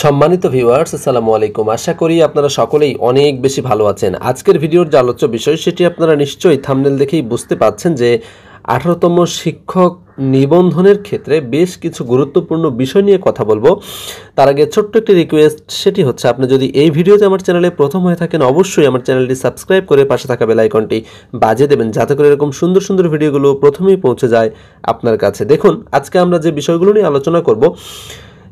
সম্মানিত ভিউয়ার্স, আসসালামু আলাইকুম। আশা করি আপনারা সকলেই অনেক বেশি ভালো আছেন। আজকের ভিডিওর যে আলোচ্য বিষয় সেটি আপনারা নিশ্চয়ই থাম্বনেল দেখেই বুঝতে পাচ্ছেন যে 18তম শিক্ষক নিবন্ধনের ক্ষেত্রে বেশ কিছু গুরুত্বপূর্ণ বিষয় নিয়ে কথা বলবো। তার আগে ছোট্ট একটি রিকোয়েস্ট, সেটি হচ্ছে আপনি যদি এই ভিডিওতে আমার চ্যানেলে প্রথম হয়ে থাকেন অবশ্যই আমার চ্যানেলটি সাবস্ক্রাইব করে পাশে থাকা বেল আইকনটি বাজিয়ে দেবেন, যাতে করে এরকম সুন্দর সুন্দর ভিডিওগুলো প্রথমেই পৌঁছে যায় আপনার কাছে। দেখুন, আজকে আমরা যে বিষয়গুলো নিয়ে আলোচনা করব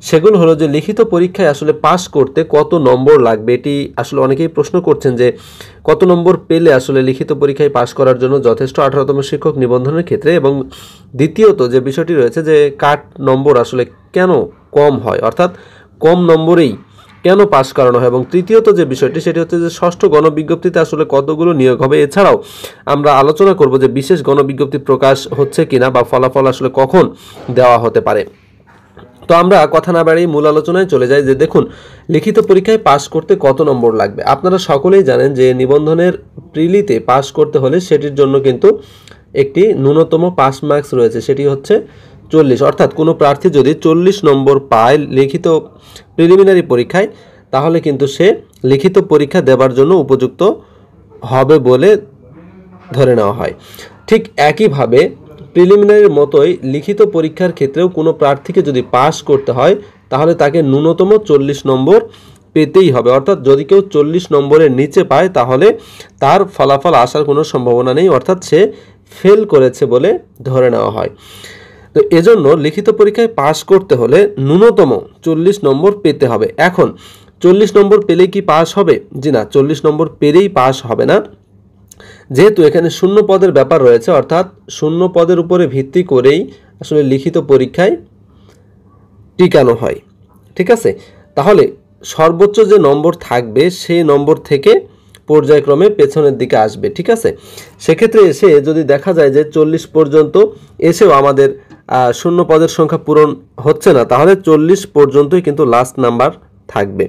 সেগুলো হলো যে লিখিত পরীক্ষায় আসলে পাস করতে কত নম্বর লাগবে। এটি আসলে অনেকেই প্রশ্ন করছেন যে কত নম্বর পেলে আসলে লিখিত পরীক্ষায় পাস করার জন্য যথেষ্ট 18তম শিক্ষক নিবন্ধনের ক্ষেত্রে, এবং দ্বিতীয়ত যে বিষয়টি রয়েছে যে কাট নম্বর আসলে কেন কম হয়, অর্থাৎ কম নম্বরেই কেন পাস করানো হয়, এবং তৃতীয়ত যে বিষয়টি সেটি হচ্ছে যে ষষ্ঠ গণবিজ্ঞপ্তিতে আসলে কতগুলো নিয়োগ হবে। এছাড়াও আমরা আলোচনা করব যে বিশেষ গণবিজ্ঞপ্তি প্রকাশ হচ্ছে কিনা বা ফলাফল আসলে কখন দেওয়া হতে পারে। তো আমরা কথা না বাড়িয়ে মূল আলোচনায় চলে যাই যে দেখুন, লিখিত পরীক্ষায় পাস করতে কত নম্বর লাগবে। আপনারা সকলেই জানেন যে নিবন্ধনের প্রিলিতে পাস করতে হলে সেটির জন্য কিন্তু একটি ন্যূনতম পাস মার্কস রয়েছে, সেটি হচ্ছে 40। অর্থাৎ কোনো প্রার্থী যদি 40 নম্বর পায় লিখিত প্রিলিমিনারি পরীক্ষায়, তাহলে কিন্তু সে লিখিত পরীক্ষা দেবার জন্য উপযুক্ত হবে বলে ধরে নেওয়া হয়। ঠিক একইভাবে প্রিলিমিনারির মতোই লিখিত পরীক্ষার ক্ষেত্রেও কোনো প্রার্থীকে যদি পাস করতে হয় তাহলে তাকে ন্যূনতম 40 নম্বর পেতেই হবে। অর্থাৎ যদি কেউ 40 নম্বরের নিচে পায় তাহলে তার ফলাফল আসার কোনো সম্ভাবনা নেই, অর্থাৎ সে ফেল করেছে বলে ধরে নেওয়া হয়। তো এজন্য লিখিত পরীক্ষায় পাস করতে হলে ন্যূনতম 40 নম্বর পেতে হবে। এখন 40 নম্বর পেলেই কি পাস হবে? জি না, 40 নম্বর পেলেই পাস হবে না, যেহেতু এখানে শূন্য পদের ব্যাপার রয়েছে। অর্থাৎ শূন্য পদের উপরে ভিত্তি করেই আসলে লিখিত পরীক্ষায় টিকানো হয়। ঠিক আছে, তাহলে সর্বোচ্চ যে নম্বর থাকবে সেই নম্বর থেকে পর্যায়ক্রমে পেছনের দিকে আসবে। ঠিক আছে, সেক্ষেত্রে এসে যদি দেখা যায় যে 40 পর্যন্ত এসেও আমাদের শূন্য পদের সংখ্যা পূরণ হচ্ছে না, তাহলে 40 পর্যন্তই কিন্তু লাস্ট নাম্বার থাকবে।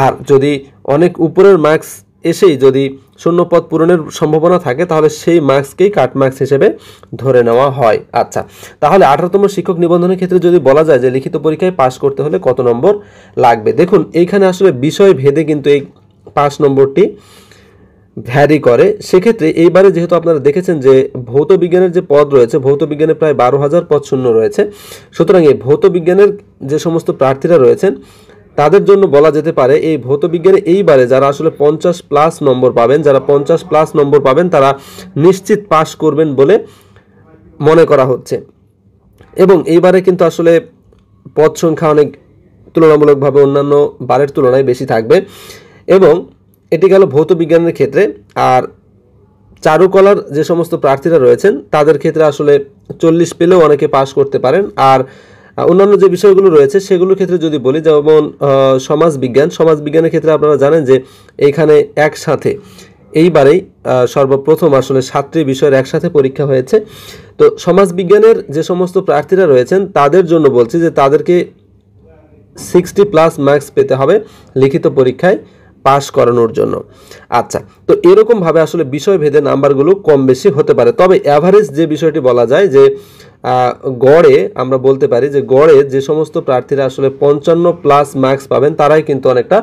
আর যদি অনেক উপরের মার্কস এসেই যদি শূন্য পদ পূরণের সম্ভাবনা থাকে তাহলে সেই মার্কসকেই কাট মার্কস হিসেবে ধরে নেওয়া হয়। আচ্ছা, তাহলে 18তম শিক্ষক নিবন্ধনের ক্ষেত্রে যদি বলা যায় যে লিখিত পরীক্ষায় পাস করতে হলে কত নম্বর লাগবে, দেখুন এইখানে আসলে বিষয় ভেদে কিন্তু এই পাস নম্বরটি ভ্যারি করে। সেক্ষেত্রে এইবারে যেহেতু আপনারা দেখেছেন যে ভৌত বিজ্ঞানের যে পদ রয়েছে, ভৌত বিজ্ঞানে প্রায় 12,000 পদ শূন্য রয়েছে। সুতরাং এই ভৌত বিজ্ঞানের যে সমস্ত প্রার্থীরা রয়েছেন তাদের জন্য বলা যেতে পারে এই ভৌত বিজ্ঞানে এইবারে যারা আসলে 50+ নম্বর পাবেন, যারা 50+ নম্বর পাবেন তারা নিশ্চিত পাস করবেন বলে মনে করা হচ্ছে। এবং এইবারে কিন্তু আসলে পদ সংখ্যা অনেক তুলনামূলকভাবে অন্যান্য বারের তুলনায় বেশি থাকবে। এবং এটি গেল ভৌত বিজ্ঞানের ক্ষেত্রে। আর চারুকলার যে সমস্ত প্রার্থীরা রয়েছেন তাদের ক্ষেত্রে আসলে 40 পেলেও অনেকে পাস করতে পারেন। আর অন্যান্য যে বিষয়গুলো রয়েছে সেগুলোর ক্ষেত্রে যদি বলি, যেমন সমাজবিজ্ঞানের ক্ষেত্রে আপনারা জানেন যে এইখানে একসাথে এইবারেই সর্বপ্রথম আসলে 7টি বিষয়ের একসাথে পরীক্ষা হয়েছে। তো সমাজবিজ্ঞানের যে সমস্ত প্রার্থীরা রয়েছেন তাদের জন্য বলছি যে তাদেরকে 60+ মার্কস পেতে হবে লিখিত পরীক্ষায় পাস করানোর জন্য। আচ্ছা, তো এরকমভাবে আসলে বিষয় ভেদে নাম্বারগুলো কম বেশি হতে পারে। তবে অ্যাভারেজ যে বিষয়টি বলা যায় যে গড়ে আমরা বলতে পারি যে গড়ে যে সমস্ত প্রার্থীরা আসলে 55+ মার্কস পাবেন তারাই কিন্তু অনেকটা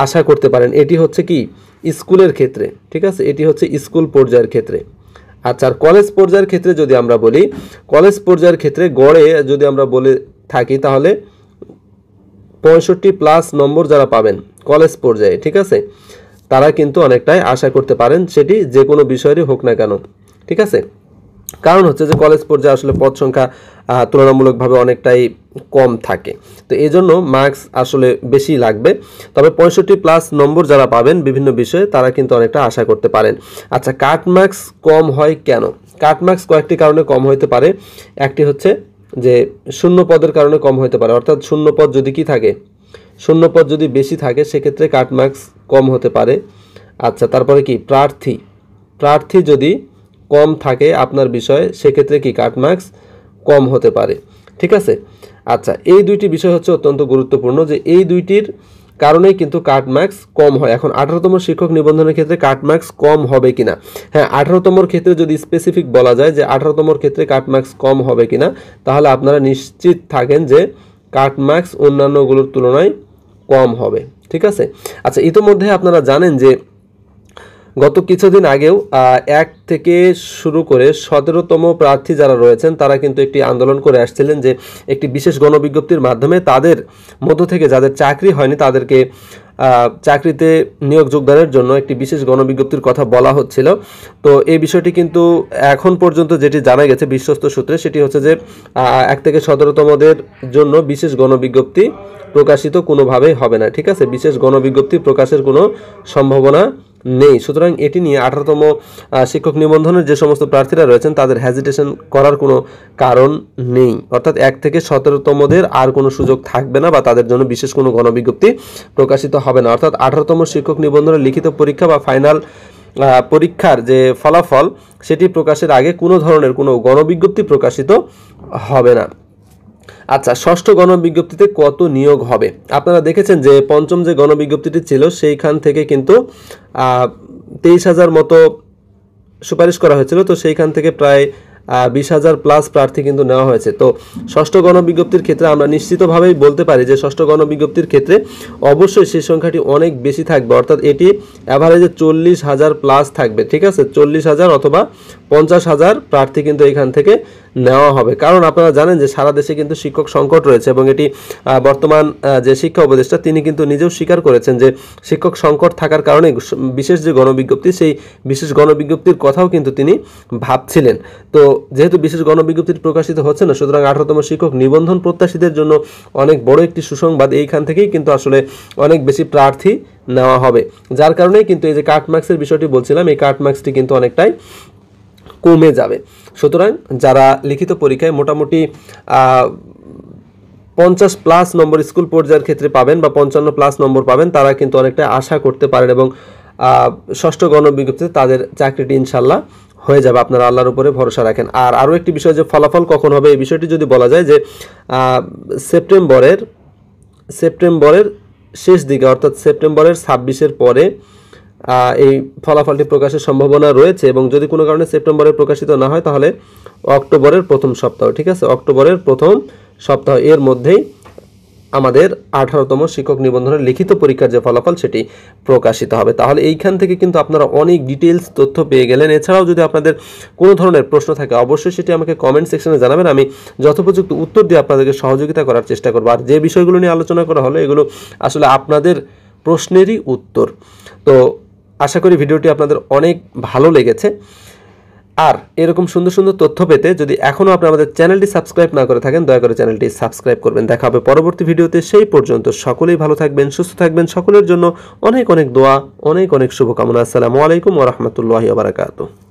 আশা করতে পারেন। এটি হচ্ছে কি স্কুলের ক্ষেত্রে, ঠিক আছে, এটি হচ্ছে স্কুল পর্যায়ের ক্ষেত্রে। আচ্ছা, আর কলেজ পর্যায়ের ক্ষেত্রে যদি আমরা বলি, কলেজ পর্যায়ের ক্ষেত্রে গড়ে যদি আমরা বলে থাকি তাহলে 65+ নম্বর যারা পাবেন কলেজ পর্যায়ে, ঠিক আছে, তারা কিন্তু অনেকটাই আশা করতে পারেন, সেটি যে কোনো বিষয়েরই হোক না কেন। ঠিক আছে, কারণ হচ্ছে যে কলেজ পর্যায়ে আসলে পদ সংখ্যা তুলনামূলকভাবে অনেকটাই কম থাকে, তো এই জন্য মার্কস আসলে বেশি লাগবে। তবে 65+ নম্বর যারা পাবেন বিভিন্ন বিষয়ে তারা কিন্তু অনেকটা আশা করতে পারেন। আচ্ছা, কাট মার্কস কম হয় কেন? কাট মার্কস কয়েকটি কারণে কম হতে পারে। একটি হচ্ছে যে শূন্য পদের কারণে কম হতে পারে। অর্থাৎ শূন্য পদ যদি কি থাকে, শূন্য পদ যদি বেশি থাকে সেক্ষেত্রে কাট মার্কস কম হতে পারে। আচ্ছা, তারপরে কি প্রার্থী যদি কম থাকে আপনার বিষয়ে সেক্ষেত্রে কি কাট মার্কস কম হতে পারে। ঠিক আছে, আচ্ছা, এই দুইটি বিষয় হচ্ছে অত্যন্ত গুরুত্বপূর্ণ, যে এই দুইটির কারণেই কিন্তু কাট মার্কস কম হয়। এখন 18তম শিক্ষক নিবন্ধনের ক্ষেত্রে কাট মার্কস কম হবে কিনা, হ্যাঁ 18তমর ক্ষেত্রে যদি স্পেসিফিক বলা যায় যে 18তমর ক্ষেত্রে কাট মার্কস কম হবে কিনা, তাহলে আপনারা নিশ্চিত থাকেন যে কাট মার্কস অন্যান্যগুলোর তুলনায় কম হবে। ঠিক আছে, আচ্ছা ইতোমধ্যে আপনারা জানেন যে গত কিছুদিন আগেও 1 থেকে শুরু করে 17তম প্রার্থী যারা রয়েছেন তারা কিন্তু একটি আন্দোলন করে আসছিলেন যে একটি বিশেষ গণবিজ্ঞপ্তির মাধ্যমে তাদের মধ্য থেকে যাদের চাকরি হয়নি তাদেরকে চাকরিতে নিয়োগ যোগদানের জন্য একটি বিশেষ গণবিজ্ঞপ্তির কথা বলা হচ্ছিল। তো এই বিষয়টি কিন্তু এখন পর্যন্ত যেটি জানা গেছে বিশ্বস্ত সূত্রে সেটি হচ্ছে যে 1 থেকে 17তমদের জন্য বিশেষ গণবিজ্ঞপ্তি প্রকাশিত কোনোভাবেই হবে না। ঠিক আছে, বিশেষ গণবিজ্ঞপ্তি প্রকাশের কোনো সম্ভাবনা নেই। সুতরাং এটি নিয়ে 18তম শিক্ষক নিবন্ধনের যে সমস্ত প্রার্থীরা রয়েছেন তাদের হেজিটেশন করার কোনো কারণ নেই। অর্থাৎ 1 থেকে 17তমদের আর কোনো সুযোগ থাকবে না বা তাদের জন্য বিশেষ কোনো গণবিজ্ঞপ্তি প্রকাশিত হবে না। অর্থাৎ 18তম শিক্ষক নিবন্ধনের লিখিত পরীক্ষা বা ফাইনাল পরীক্ষার যে ফলাফল সেটি প্রকাশের আগে কোনো ধরনের কোনো গণবিজ্ঞপ্তি প্রকাশিত হবে না। আচ্ছা, ষষ্ঠ গণবিজ্ঞপ্তিতে কত নিয়োগ হবে? আপনারা দেখেছেন যে পঞ্চম যে গণবিজ্ঞপ্তিটি ছিল সেইখান থেকে কিন্তু 23,000 মতো সুপারিশ করা হয়েছিল। তো সেইখান থেকে প্রায় 20,000 প্লাস প্রার্থী কিন্তু নেওয়া হয়েছে। তো ষষ্ঠ গণবিজ্ঞপ্তির ক্ষেত্রে আমরা নিশ্চিতভাবেই বলতে পারি যে ষষ্ঠ গণবিজ্ঞপ্তির ক্ষেত্রে অবশ্যই সেই সংখ্যাটি অনেক বেশি থাকবে। অর্থাৎ এটি অ্যাভারেজে 40,000 প্লাস থাকবে। ঠিক আছে, 40,000 অথবা 50,000 প্রার্থী কিন্তু এখান থেকে নেওয়া হবে। কারণ আপনারা জানেন যে সারা দেশে কিন্তু শিক্ষক সংকট রয়েছে এবং এটি বর্তমান যে শিক্ষা উপদেষ্টা তিনি কিন্তু নিজেও স্বীকার করেছেন যে শিক্ষক সংকট থাকার কারণে বিশেষ যে গণবিজ্ঞপ্তি সেই বিশেষ গণবিজ্ঞপ্তির কথাও কিন্তু তিনি ভাবছিলেন। তো যেহেতু বিশেষ গণবিজ্ঞপ্তি প্রকাশিত হচ্ছে না, সুতরাং 18তম শিক্ষক নিবন্ধন প্রত্যাশীদের জন্য অনেক বড় একটি সুসংবাদ। এইখান থেকেই কিন্তু আসলে অনেক বেশি প্রার্থী নেওয়া হবে, যার কারণেই কিন্তু এই যে কাট মার্কসের বিষয়টি বলছিলাম, এই কাট মার্কসটি কিন্তু অনেকটাই কমে যাবে। সুতরাং যারা লিখিত পরীক্ষায় মোটামুটি 50 প্লাস নম্বর স্কুল পর্যায়ের ক্ষেত্রে পাবেন বা 55 প্লাস নম্বর পাবেন তারা কিন্তু অনেকটা আশা করতে পারেন এবং ষষ্ঠ গণবিজ্ঞপ্তিতে তাদের চাকরিটি ইনশাল্লাহ হয়ে যাবে। আপনারা আল্লাহর উপরে ভরসা রাখেন। আর আরও একটি বিষয় যে ফলাফল কখন হবে এই বিষয়টি যদি বলা যায় যে সেপ্টেম্বরের শেষ দিকে অর্থাৎ সেপ্টেম্বরের 26-এর পরে এই ফলাফলটি প্রকাশের সম্ভাবনা রয়েছে এবং যদি কোনো কারণে সেপ্টেম্বরে প্রকাশিত না হয় তাহলে অক্টোবরের প্রথম সপ্তাহ। ঠিক আছে, অক্টোবরের প্রথম সপ্তাহ এর মধ্যেই আমাদের 18তম শিক্ষক নিবন্ধনের লিখিত পরীক্ষার যে ফলাফল সেটি প্রকাশিত হবে। তাহলে এইখান থেকে কিন্তু আপনারা অনেক ডিটেইলস তথ্য পেয়ে গেলেন। এছাড়াও যদি আপনাদের কোনো ধরনের প্রশ্ন থাকে অবশ্যই সেটি আমাকে কমেন্ট সেকশনে জানাবেন, আমি যথোপযুক্ত উত্তর দিয়ে আপনাদেরকে সহযোগিতা করার চেষ্টা করব। আর যে বিষয়গুলো নিয়ে আলোচনা করা হলো এগুলো আসলে আপনাদের প্রশ্নেরই উত্তর। তো আশা করি ভিডিওটি আপনাদের অনেক ভালো লেগেছে। আর এরকম সুন্দর সুন্দর তথ্য পেতে যদি এখনও আপনি আমাদের চ্যানেলটি সাবস্ক্রাইব না করে থাকেন দয়া করে চ্যানেলটি সাবস্ক্রাইব করবেন। দেখা হবে পরবর্তী ভিডিওতে। সেই পর্যন্ত সকলেই ভালো থাকবেন, সুস্থ থাকবেন। সকলের জন্য অনেক অনেক দোয়া, অনেক অনেক শুভকামনা। আসসালামু আলাইকুম ওয়া রাহমাতুল্লাহি ওয়া বারাকাতুহু।